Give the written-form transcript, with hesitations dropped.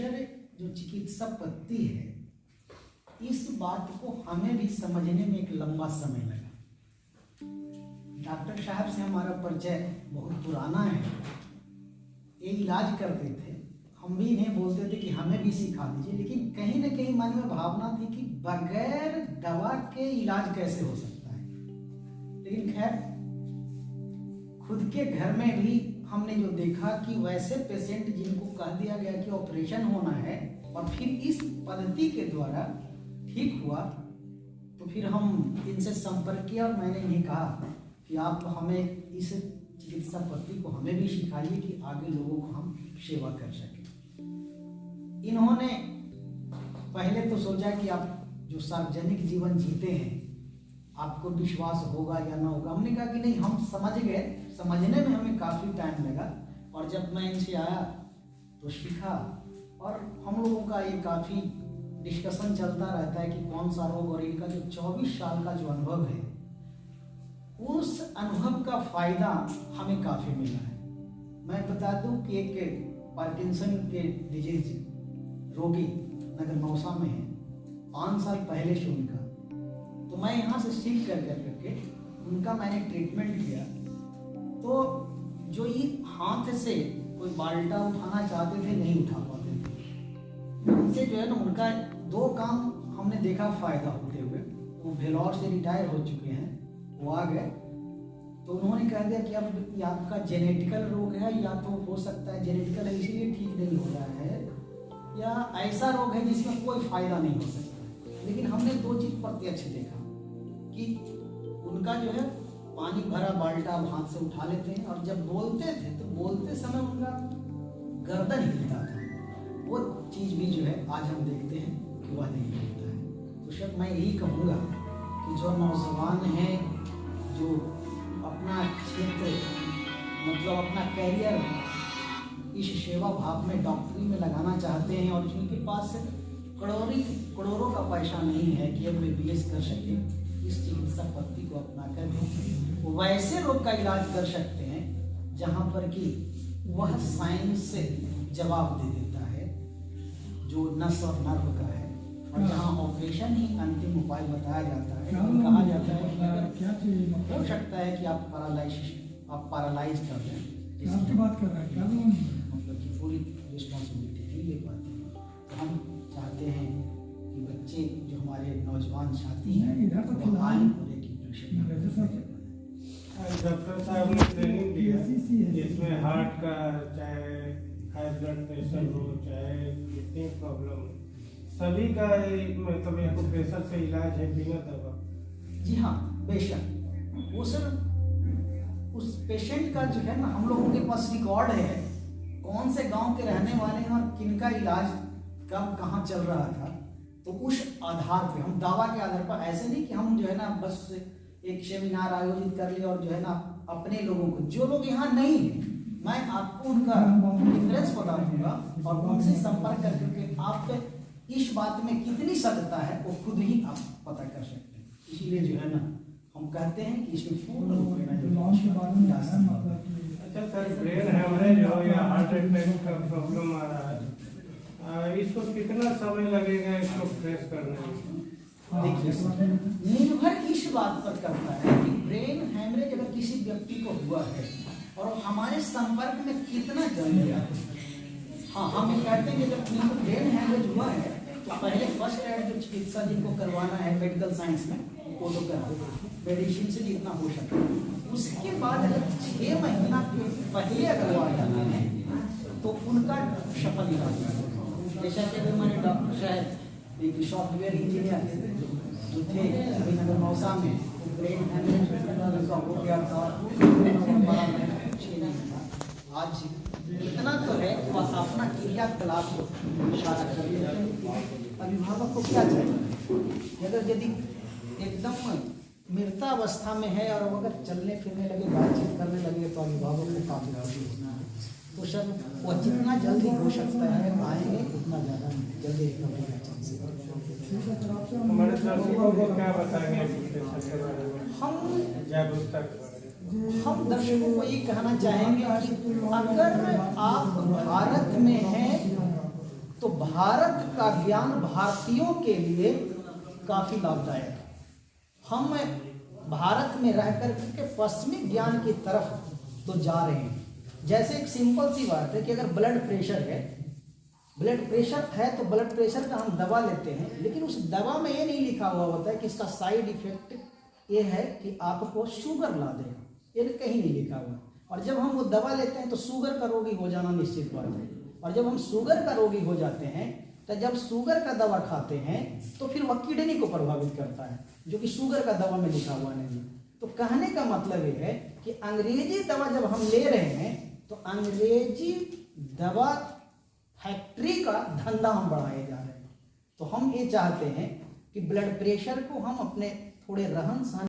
Sir जो चिकित्सा पद्धति है, इस बात को हमें भी समझने में एक लंबा समय लगा। डॉक्टर साहब से हमारा परिचय बहुत पुराना है, ये इलाज करते थे, हम भी इन्हें बोलते थे कि हमें भी सिखा दीजिए, लेकिन कहीं ना कहीं मन में भावना थी कि बगैर दवा के इलाज कैसे हो सकता है। लेकिन खैर खुद के घर में भी हमने जो देखा कि वैसे पेशेंट जिनको कह दिया गया कि ऑपरेशन होना है और फिर इस पद्धति के द्वारा ठीक हुआ, तो फिर हम इनसे संपर्क किया और मैंने इन्हें कहा कि आप हमें इस चिकित्सा पद्धति को हमें भी सिखाइए कि आगे लोगों को हम सेवा कर सकें। इन्होंने पहले तो सोचा कि आप जो सार्वजनिक जीवन जीते हैं आपको विश्वास होगा या ना होगा। हमने कहा कि नहीं, हम समझ गए, समझने में हमें काफ़ी टाइम लगा और जब मैं इनसे आया तो सीखा और हम लोगों का ये काफ़ी डिस्कशन चलता रहता है कि कौन सा रोग, और इनका जो 24 साल का जो अनुभव है उस अनुभव का फ़ायदा हमें काफ़ी मिला है। मैं बता दूं कि एक पार्किंसन के डिजीज रोगी नगर नौसा में है, 5 साल पहले से उनका, तो मैं यहाँ से सीख करके उनका मैंने ट्रीटमेंट किया। तो जो ये हाथ से कोई बाल्टा उठाना चाहते थे नहीं उठा पाते थे, उनसे जो है ना उनका 2 काम हमने देखा फ़ायदा होते हुए। वो भेलौर से रिटायर हो चुके हैं, वो आ गए तो उन्होंने कह दिया कि अब ये आपका जेनेटिकल रोग है, या तो हो सकता है जेनेटिकल है इसीलिए ठीक नहीं हो रहा है, या ऐसा रोग है जिसमें कोई फायदा नहीं हो सकता। लेकिन हमने 2 चीज़ प्रत्यक्ष देखा कि उनका जो है पानी भरा बाल्टा हाथ से उठा लेते हैं और जब बोलते थे तो बोलते समय उनका गर्दन हिलता था। वो चीज़ भी जो है आज हम देखते हैं कि वह नहीं होता है। तो शायद मैं यही कहूँगा कि जो नौजवान हैं जो अपना क्षेत्र मतलब अपना कैरियर इस सेवा भाव में डॉक्टरी में लगाना चाहते हैं और जिनके पास करोड़ों का पैसा नहीं है कि MBBS कर सके, इस चिकित्सा पद्धति को अपना कर वो वैसे रोग का इलाज कर सकते हैं जहाँ पर कि वह साइंस से जवाब दे देता है जो नस और नर्व का है, और जहाँ ऑपरेशन ही अंतिम उपाय बताया जाता है। कहा जाता है कि हो सकता है कि आप पैरालाइज कर दें, मतलब कि पूरी रिस्पॉन्सिबिलिटी नहीं ले पाते हैं। तो हम चाहते हैं कि बच्चे जो हमारे नौजवान साथी हैं वो आए और एक इंप्रेशन। डॉक्टर साहब ने ट्रेनिंग दी है जिसमें हार्ट का चाहे हाई ब्लड प्रेशर हो चाहे किडनी प्रॉब्लम, सभी का मतलब एक प्रेशर से इलाज है बिना दवा। जी हाँ, बेशक। वो सर उस पेशेंट का जो है ना हम लोगों के पास रिकॉर्ड है कौन से गांव के रहने वाले हैं और किनका इलाज कब कहाँ चल रहा था। तो उस आधार पे हम दावा के आधार पर, ऐसे नहीं कि हम जो है ना बस एक सेमिनार आयोजित कर लिए और जो है ना अपने लोगों को, जो लोग यहाँ नहीं है मैं आपको उनका डिफरेंस बता दूंगा और उनसे संपर्क करके आप इस बात में कितनी सत्यता है वो खुद ही आप पता कर सकते हैं। इसीलिए जो है ना हम कहते हैं कि इसमें पूर्ण रूप में अच्छा सर, ब्रेन हेमरेज हो या हार्ट अटैक का प्रॉब्लम आ रहा है, इसको कितना समय लगेगा इसको फ्रेश करने में? देखिए, निर्भर इस बात पर करता है कि ब्रेन हेमरेज अगर किसी व्यक्ति को हुआ है और हमारे संपर्क में कितना जल्दी आता है। हाँ, हम ये कहते हैं कि जब किसी को ब्रेन हेमरेज हुआ है तो पहले फर्स्ट एड जो चिकित्सा जिनको करवाना है मेडिकल साइंस में वो तो करा, मेडिसिन से जितना हो सके। उसके बाद अगर 6 महीना के पहले अगर वो आ जाना है तो उनका सफल इलाज है। जैसा कि मैंने डॉक्टर साहब एक सॉफ्टवेयर इंजीनियर जो थे अभी नगर नौसा में, ब्रेन हेमरेज हो गया था, आज इतना तो है कि वह अपना क्रियाकलाप को इशारा कर लेते हैं। अभिभावक को क्या चाहिए, अगर यदि एकदम मृतावस्था में है और अगर चलने फिरने लगे, बातचीत करने लगे तो अभिभावक को काफ़ी राजी होना है। तो सर वो जितना जल्दी हो सकता है आएंगे उतना ज़्यादा जल्दी रिकवरी का चांस है। हमारे दर्शकों को क्या बताएंगे हम दर्शकों को ये कहना चाहेंगे कि अगर आप भारत में हैं तो भारत का ज्ञान भारतीयों के लिए काफी लाभदायक है। हम भारत में रह कर के पश्चिमी ज्ञान की तरफ तो जा रहे हैं। जैसे एक सिंपल सी बात है कि अगर ब्लड प्रेशर है तो ब्लड प्रेशर का हम दवा लेते हैं, लेकिन उस दवा में ये नहीं लिखा हुआ होता है कि इसका साइड इफेक्ट ये है कि आपको शुगर ला देगा, ये कहीं नहीं लिखा हुआ। और जब हम वो दवा लेते हैं तो शुगर का रोगी हो जाना निश्चित बात है। और जब हम शुगर का रोगी हो जाते हैं तो जब शुगर का दवा खाते हैं तो फिर वह किडनी को प्रभावित करता है, जो कि शुगर का दवा में लिखा हुआ नहीं है। तो कहने का मतलब ये है कि अंग्रेजी दवा जब हम ले रहे हैं तो अंग्रेजी दवा फैक्ट्री का धंधा हम बढ़ाए जा रहे हैं। तो हम ये चाहते हैं कि ब्लड प्रेशर को हम अपने थोड़े रहन सहन